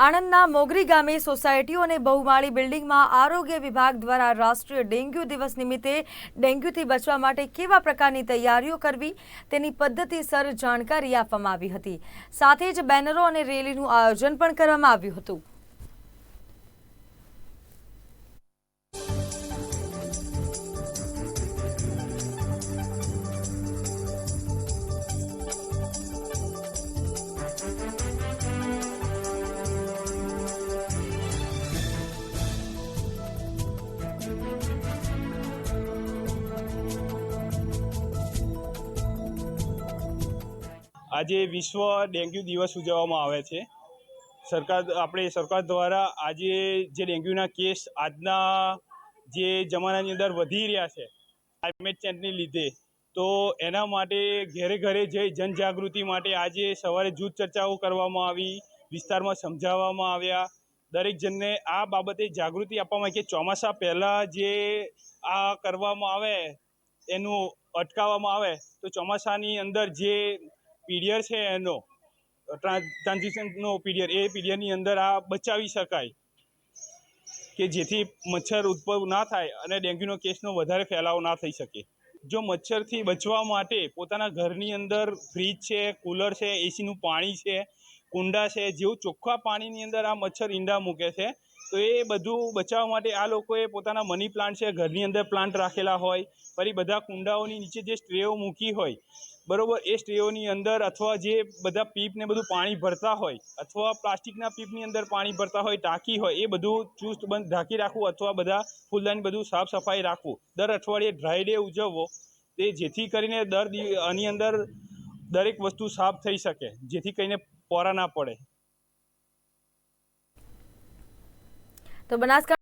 આણંદના મોગરી ગામે સોસાયટીઓ અને બહુમાળી બિલ્ડિંગમાં આરોગ્ય વિભાગ દ્વારા રાષ્ટ્રીય ડેન્ગ્યુ દિવસ નિમિત્તે ડેન્ગ્યુથી બચવા માટે કેવા પ્રકારની તૈયારીઓ કરવી તેની પદ્ધતિસર જાણકારી આપવામાં આવી હતી। સાથે જ બેનરો અને રેલીનું આયોજન પણ કરવામાં આવ્યું હતું। આજે વિશ્વ ડેન્ગ્યુ દિવસ ઉજવવામાં આવે છે। સરકાર દ્વારા આજે જે ડેન્ગ્યુના કેસ આજના જે જમાનાની અંદર વધી રહ્યા છે ક્લાઇમેટ ચેન્જને લીધે, તો એના માટે ઘરે ઘરે જઈ જનજાગૃતિ માટે આજે સવારે જૂથ ચર્ચાઓ કરવામાં આવી, વિસ્તારમાં સમજાવવામાં આવ્યા। દરેક જણને આ બાબતે જાગૃતિ આપવામાં કે ચોમાસા પહેલાં જે આ કરવામાં આવે એનું અટકાવવામાં આવે તો ચોમાસાની અંદર જે પીરિયડ છે એનો ટ્રાન્ઝિશનનો પીરિયડ, એ પીરિયડની અંદર આ બચાવી શકાય કે જેથી મચ્છર ઉદ્ભવ ના થાય અને ડેન્ગ્યુનો કેસનો વધારે ફેલાવો ના થઈ શકે। જો મચ્છરથી બચવા માટે પોતાના ઘરની અંદર ફ્રીજ છે, કુલર છે, એસીનું પાણી છે, કુંડા છે, જેવું ચોખ્ખા પાણીની અંદર આ મચ્છર ઈંડા મૂકે છે, તો એ બધું બચાવવા માટે આ લોકોએ પોતાના મની પ્લાન્ટ છે, ઘરની અંદર પ્લાન્ટ રાખેલા હોય, ફરી બધા કુંડાઓની નીચે જે સ્ટ્રેઓ મૂકી હોય બરોબર, એ સ્ટ્રેઓની અંદર અથવા જે બધા પીપને બધું પાણી ભરતા હોય અથવા પ્લાસ્ટિકના પીપની અંદર પાણી ભરતા હોય, ટાંકી હોય, એ બધું ચુસ્ત બંધ ઢાંકી રાખવું અથવા બધા ફૂલદાની બધું સાફ સફાઈ રાખવું। દર અઠવાડિયે ડ્રાય ડે ઉજવવો તે જેથી કરીને આની અંદર દરેક વસ્તુ સાફ થઈ શકે, જેથી કરીને પોરા ના પડે। તો બનાસકાંઠા